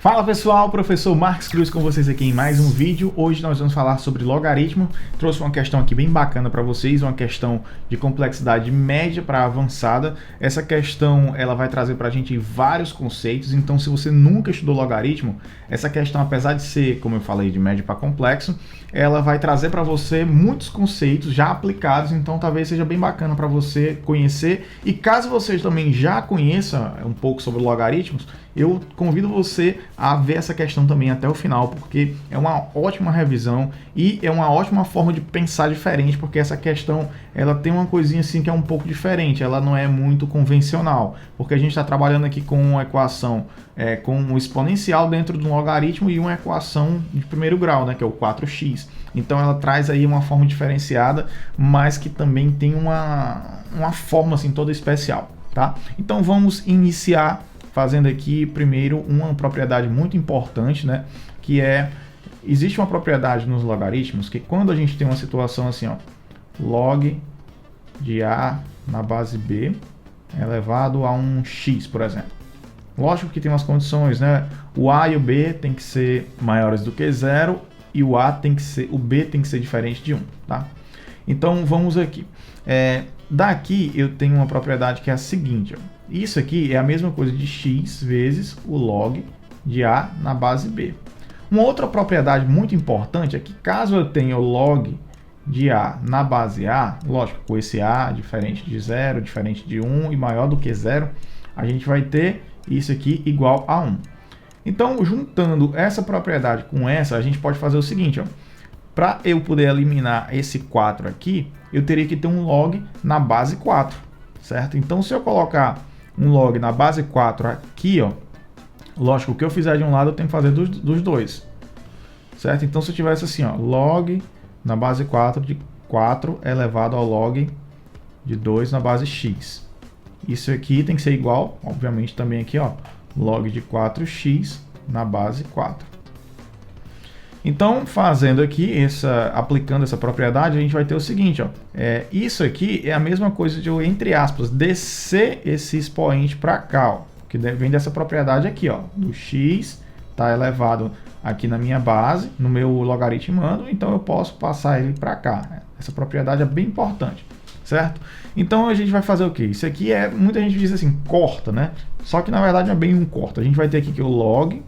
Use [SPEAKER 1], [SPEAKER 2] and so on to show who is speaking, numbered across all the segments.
[SPEAKER 1] Fala pessoal, professor Marques Cruz com vocês aqui em mais um vídeo. Hoje nós vamos falar sobre logaritmo. Trouxe uma questão aqui bem bacana para vocês, uma questão de complexidade média para avançada. Essa questão ela vai trazer para a gente vários conceitos, então se você nunca estudou logaritmo, essa questão, apesar de ser, como eu falei, de médio para complexo, ela vai trazer para você muitos conceitos já aplicados, então talvez seja bem bacana para você conhecer. E caso você também já conheça um pouco sobre logaritmos, eu convido você a ver essa questão também até o final, porque é uma ótima revisão e é uma ótima forma de pensar diferente, porque essa questão ela tem uma coisinha assim que é um pouco diferente, ela não é muito convencional, porque a gente está trabalhando aqui com uma equação com um exponencial dentro de um logaritmo e uma equação de primeiro grau, né, que é o 4x. Então ela traz aí uma forma diferenciada, mas que também tem uma forma assim toda especial, tá? Então vamos iniciar fazendo aqui primeiro uma propriedade muito importante, né? Que existe uma propriedade nos logaritmos que quando a gente tem uma situação assim, ó, log de A na base B elevado a um x, por exemplo. Lógico que tem umas condições, né? O A e o B tem que ser maiores do que 0 e o B tem que ser diferente de 1, tá? Então vamos aqui. Daqui eu tenho uma propriedade que é a seguinte, ó. Isso aqui é a mesma coisa de x vezes o log de A na base B. Uma outra propriedade muito importante é que caso eu tenha o log de A na base A, lógico, com esse A diferente de 0, diferente de 1 e maior do que 0, a gente vai ter isso aqui igual a 1. Então, juntando essa propriedade com essa, a gente pode fazer o seguinte, ó. Para eu poder eliminar esse 4 aqui, eu teria que ter um log na base 4, certo? Então, se eu colocar um log na base 4 aqui, ó, lógico, o que eu fizer de um lado eu tenho que fazer dos dois, certo? Então, se eu tivesse assim, ó, log na base 4 de 4 elevado ao log de 2 na base x. Isso aqui tem que ser igual, obviamente, também aqui, ó, log de 4x na base 4. Então, fazendo aqui, aplicando essa propriedade, a gente vai ter o seguinte, ó, isso aqui é a mesma coisa de eu, entre aspas, descer esse expoente para cá, ó, que vem dessa propriedade aqui, ó, do x está elevado aqui na minha base, no meu logaritmando, então eu posso passar ele para cá. Essa propriedade é bem importante, certo? Então a gente vai fazer o quê? Isso aqui muita gente diz assim, corta, né? Só que na verdade não é bem um corta. A gente vai ter aqui que o log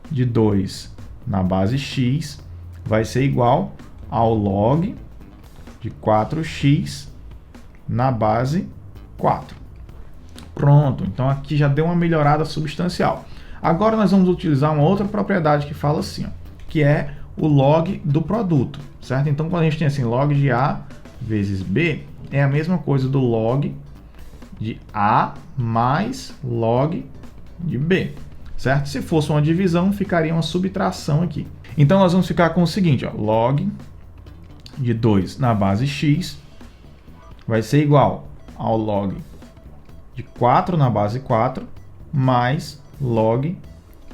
[SPEAKER 1] de 2 na base x vai ser igual ao log de 4x na base 4. Pronto, então aqui já deu uma melhorada substancial. Agora nós vamos utilizar uma outra propriedade que fala assim, ó, que é o log do produto, certo? Então quando a gente tem assim, log de A vezes B, é a mesma coisa do log de A mais log de B. Certo? Se fosse uma divisão, ficaria uma subtração aqui. Então, nós vamos ficar com o seguinte, ó, log de 2 na base x vai ser igual ao log de 4 na base 4 mais log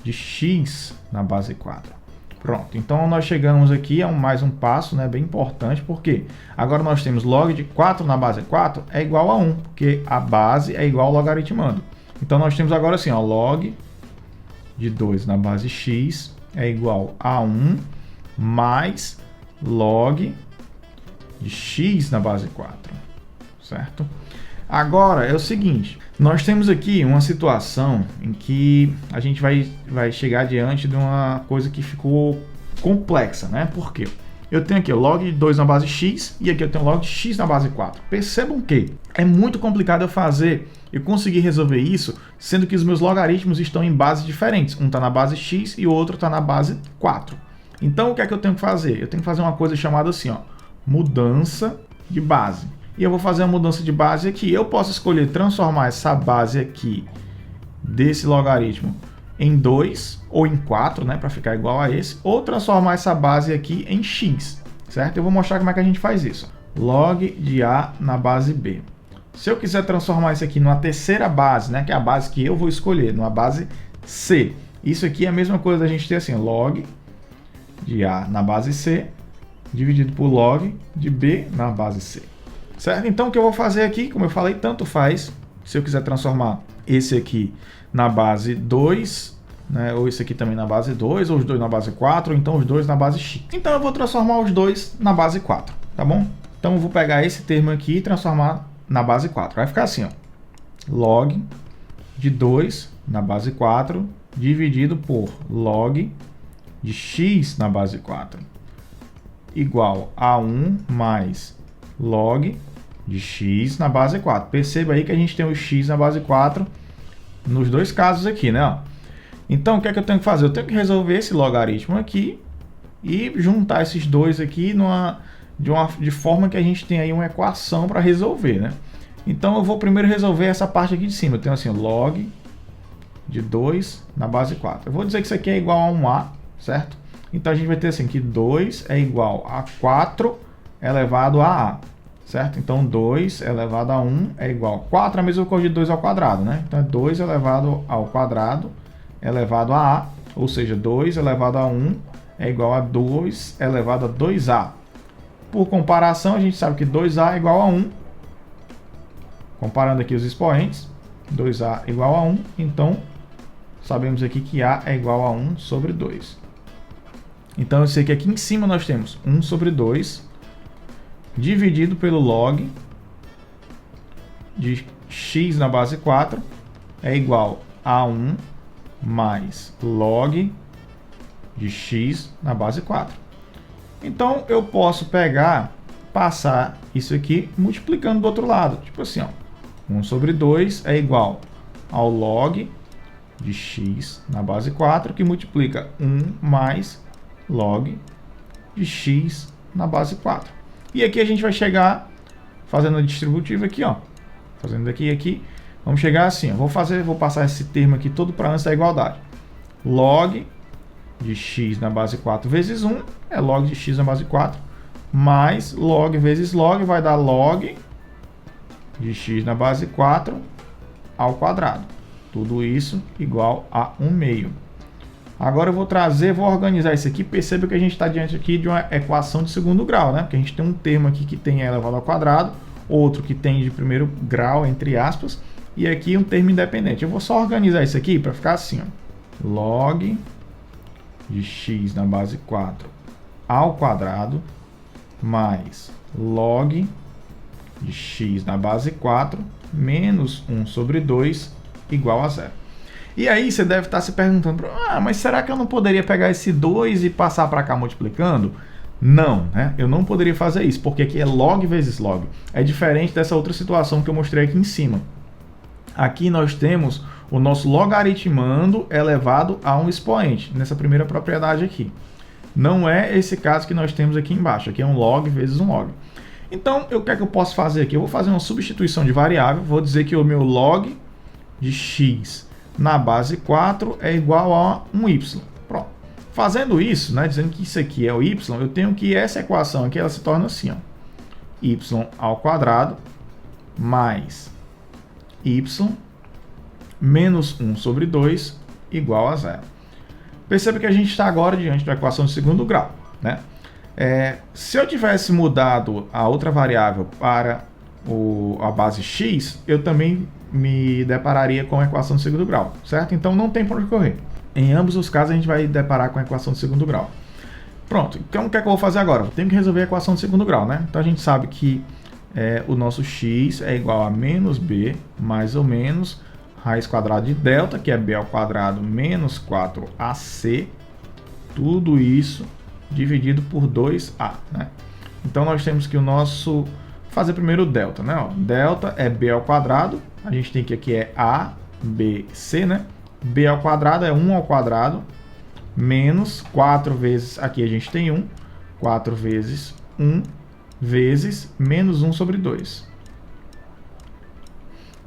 [SPEAKER 1] de x na base 4. Pronto, então nós chegamos aqui a mais um passo, né, bem importante, porque agora nós temos log de 4 na base 4 é igual a 1, porque a base é igual ao logaritmando. Então, nós temos agora assim, ó, log de 2 na base x é igual a 1 mais log de x na base 4, certo? Agora é o seguinte, nós temos aqui uma situação em que a gente vai chegar diante de uma coisa que ficou complexa, né? Por quê? Eu tenho aqui o log de 2 na base x e aqui eu tenho log de x na base 4. Percebam que é muito complicado eu conseguir resolver isso, sendo que os meus logaritmos estão em bases diferentes. Um está na base x e o outro está na base 4. Então, o que é que eu tenho que fazer? Eu tenho que fazer uma coisa chamada assim, ó, mudança de base. E eu vou fazer a mudança de base aqui. Eu posso escolher transformar essa base aqui desse logaritmo em 2 ou em 4, né, para ficar igual a esse, ou transformar essa base aqui em x, certo? Eu vou mostrar como é que a gente faz isso. Log de A na base B. Se eu quiser transformar isso aqui numa terceira base, né, que é a base que eu vou escolher, numa base C. Isso aqui é a mesma coisa da gente ter assim, log de A na base C, dividido por log de B na base C. Certo? Então, o que eu vou fazer aqui, como eu falei, tanto faz. Se eu quiser transformar esse aqui na base 2 né? Ou esse aqui também na base 2, ou os dois na base 4, ou então os dois na base x. Então eu vou transformar os dois na base 4, tá bom? Então eu vou pegar esse termo aqui e transformar na base 4. Vai ficar assim, ó. Log de 2 na base 4 dividido por log de x na base 4 igual a 1 mais log de x na base 4. Perceba aí que a gente tem o x na base 4 nos dois casos aqui, né? Ó. Então, o que é que eu tenho que fazer? Eu tenho que resolver esse logaritmo aqui e juntar esses dois aqui de forma que a gente tenha aí uma equação para resolver, né? Então, eu vou primeiro resolver essa parte aqui de cima. Eu tenho assim, log de 2 na base 4. Eu vou dizer que isso aqui é igual a 1a, certo? Então, a gente vai ter assim que 2 é igual a 4 elevado a a, certo? Então, 2 elevado a 1 é igual a 4, é a mesma coisa de 2 ao quadrado, né? Então, é 2 elevado ao quadrado elevado a a, ou seja, 2 elevado a 1 é igual a 2 elevado a 2a. Por comparação, a gente sabe que 2a é igual a 1. Comparando aqui os expoentes, 2a igual a 1, então sabemos aqui que a é igual a 1 sobre 2. Então eu sei que aqui em cima nós temos 1 sobre 2 dividido pelo log de x na base 4 é igual a 1 mais log de x na base 4. Então eu posso passar isso aqui multiplicando do outro lado. Tipo assim, ó, 1 sobre 2 é igual ao log de x na base 4, que multiplica 1 mais log de x na base 4. E aqui a gente vai chegar fazendo a distributiva aqui, ó. Fazendo daqui e aqui. Vamos chegar assim, ó. Vou passar esse termo aqui todo para antes da igualdade. Log de x na base 4 vezes 1 é log de x na base 4, mais log vezes log vai dar log de x na base 4 ao quadrado. Tudo isso igual a 1/2. Agora eu vou organizar isso aqui. Perceba que a gente está diante aqui de uma equação de segundo grau, né? Porque a gente tem um termo aqui que tem elevado ao quadrado, outro que tem de primeiro grau, entre aspas, e aqui um termo independente. Eu vou só organizar isso aqui para ficar assim, ó. Log de x na base 4 ao quadrado mais log de x na base 4 menos 1 sobre 2 igual a 0. E aí você deve estar se perguntando, mas será que eu não poderia pegar esse 2 e passar para cá multiplicando? Não, né? Eu não poderia fazer isso, porque aqui é log vezes log. É diferente dessa outra situação que eu mostrei aqui em cima. Aqui nós temos o nosso logaritmando elevado a um expoente, nessa primeira propriedade aqui. Não é esse caso que nós temos aqui embaixo. Aqui é um log vezes um log. Então, o que é que eu posso fazer aqui? Eu vou fazer uma substituição de variável. Vou dizer que o meu log de x na base 4 é igual a um y. Pronto. Fazendo isso, né, dizendo que isso aqui é o y, eu tenho que essa equação aqui ela se torna assim, ó. Y ao quadrado mais y menos 1 sobre 2 igual a 0. Perceba que a gente está agora diante da equação de segundo grau, né? Se eu tivesse mudado a outra variável para a base x, eu também me depararia com a equação de segundo grau, certo? Então não tem por onde correr. Em ambos os casos a gente vai deparar com a equação de segundo grau. Pronto, então o que é que eu vou fazer agora? Eu tenho que resolver a equação de segundo grau, né? Então a gente sabe que o nosso x é igual a menos b mais ou menos raiz quadrada de delta, que é b ao quadrado menos 4ac, tudo isso dividido por 2a, né? Então nós temos que fazer primeiro o delta, né? Ó, delta é b ao quadrado, a gente tem que aqui é a, b, c, né? B ao quadrado é 1 ao quadrado, menos 4 vezes, aqui a gente tem 1, 4 vezes 1, vezes menos 1 sobre 2.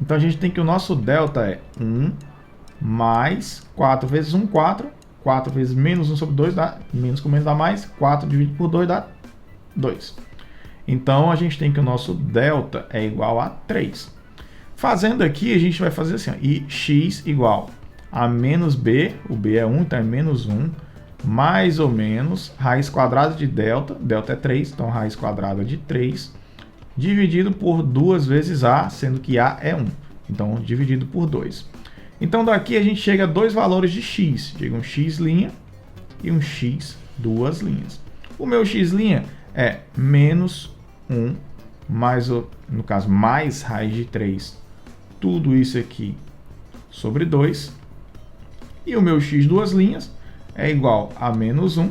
[SPEAKER 1] Então a gente tem que o nosso delta é 1 mais 4 vezes 1, 4. 4 vezes menos 1 sobre 2 dá, menos com menos dá mais, 4 dividido por 2 dá 2. Então a gente tem que o nosso delta é igual a 3. Fazendo aqui, a gente vai fazer assim, ó, e x igual a menos b, o b é 1, então é menos 1, mais ou menos raiz quadrada de delta, delta é 3, então raiz quadrada de 3, dividido por 2 vezes a, sendo que a é 1. Então, dividido por 2. Então daqui a gente chega a dois valores de x. Chega um x' e um x duas linhas. O meu x' é menos 1 mais, no caso, mais raiz de 3. Tudo isso aqui sobre 2. E o meu x duas linhas é igual a menos 1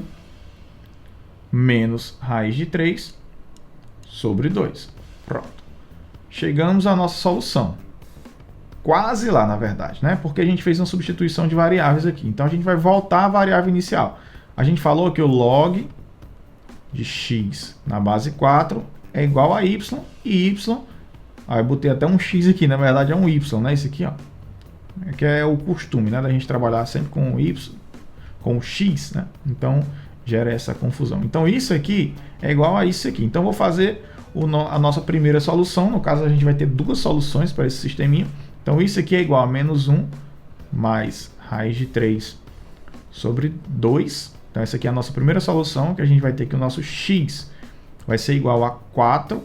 [SPEAKER 1] menos raiz de 3 sobre 2. Pronto. Chegamos à nossa solução. Quase lá, na verdade, né? Porque a gente fez uma substituição de variáveis aqui. Então, a gente vai voltar à variável inicial. A gente falou que o log de x na base 4 é igual a y, e y... Aí eu botei até um x aqui, na verdade é um y, né? Esse aqui, ó. É que é o costume, né? Da gente trabalhar sempre com o y, com o x, né? Então, gera essa confusão. Então, isso aqui é igual a isso aqui. Então, vou fazer a nossa primeira solução. No caso, a gente vai ter duas soluções para esse sisteminha. Então, isso aqui é igual a menos 1 mais raiz de 3 sobre 2. Então, essa aqui é a nossa primeira solução, que a gente vai ter que o nosso x vai ser igual a 4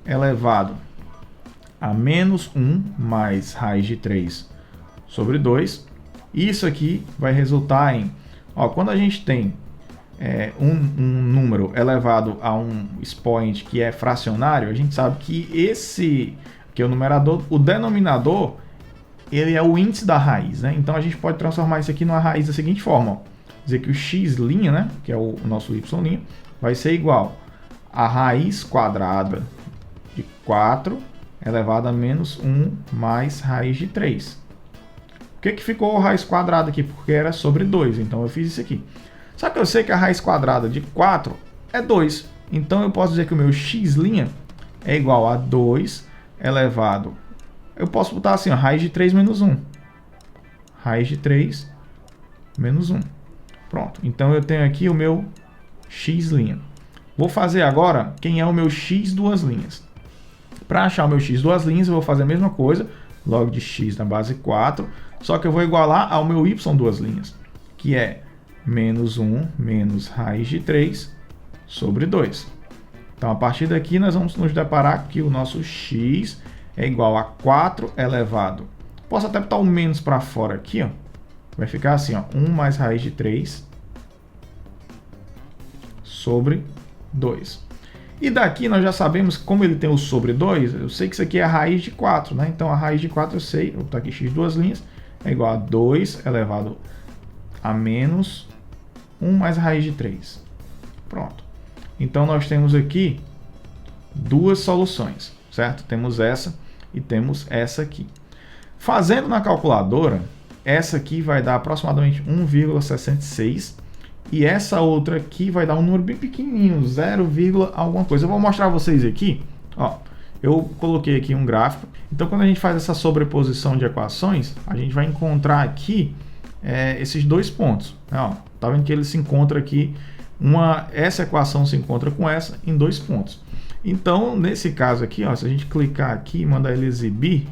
[SPEAKER 1] elevado a menos 1 mais raiz de 3 sobre 2. Isso aqui vai resultar em... Ó, quando a gente tem um número elevado a um expoente que é fracionário, a gente sabe que esse, que é o numerador, o denominador, ele é o índice da raiz, né? Então a gente pode transformar isso aqui numa raiz da seguinte forma, ó. Dizer que o x', né, que é o nosso y', vai ser igual a raiz quadrada de 4 elevado a menos 1 mais raiz de 3. Por que ficou raiz quadrada aqui? Porque era sobre 2, então eu fiz isso aqui. Só que eu sei que a raiz quadrada de 4 é 2. Então eu posso dizer que o meu x' é igual a 2 elevado... Eu posso botar assim, ó, raiz de 3 menos 1. Raiz de 3 menos 1. Pronto. Então eu tenho aqui o meu x'. Vou fazer agora quem é o meu x duas linhas. Para achar o meu x duas linhas, eu vou fazer a mesma coisa. Log de x na base 4. Só que eu vou igualar ao meu y duas linhas, que é menos 1 menos raiz de 3 sobre 2. Então, a partir daqui, nós vamos nos deparar que o nosso x é igual a 4 elevado. Posso até botar o menos para fora aqui, ó. Vai ficar assim, ó, 1 mais raiz de 3 sobre 2. E daqui nós já sabemos, como ele tem o sobre 2, eu sei que isso aqui é a raiz de 4, né? Então, a raiz de 4 eu sei, vou botar aqui x duas linhas, é igual a 2 elevado a menos 1 mais raiz de 3. Pronto. Então, nós temos aqui duas soluções, certo? Temos essa e temos essa aqui. Fazendo na calculadora, essa aqui vai dar aproximadamente 1,66 e essa outra aqui vai dar um número bem pequenininho, 0, alguma coisa. Eu vou mostrar a vocês aqui, ó. Eu coloquei aqui um gráfico. Então, quando a gente faz essa sobreposição de equações, a gente vai encontrar aqui esses dois pontos, né, ó. Tá vendo que ele se encontra aqui, essa equação se encontra com essa em dois pontos. Então, nesse caso aqui, ó, se a gente clicar aqui e mandar ele exibir,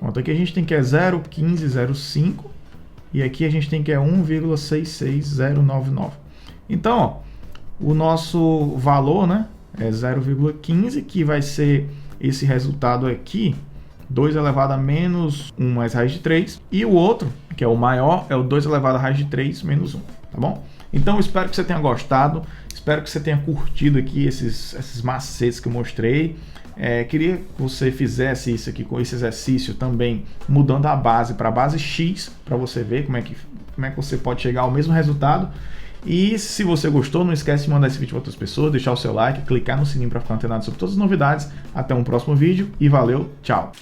[SPEAKER 1] pronto, aqui a gente tem que é 0,1505 e aqui a gente tem que é 1,66099. Então, ó, o nosso valor, né, é 0,15, que vai ser esse resultado aqui, 2 elevado a menos 1 mais raiz de 3, e o outro, que é o maior, é o 2 elevado a raiz de 3 menos 1, tá bom? Então, espero que você tenha gostado, espero que você tenha curtido aqui esses macetes que eu mostrei. Queria que você fizesse isso aqui com esse exercício também, mudando a base para a base X, para você ver como é que você pode chegar ao mesmo resultado. E se você gostou, não esquece de mandar esse vídeo para outras pessoas, deixar o seu like, clicar no sininho para ficar antenado sobre todas as novidades. Até um próximo vídeo e valeu, tchau!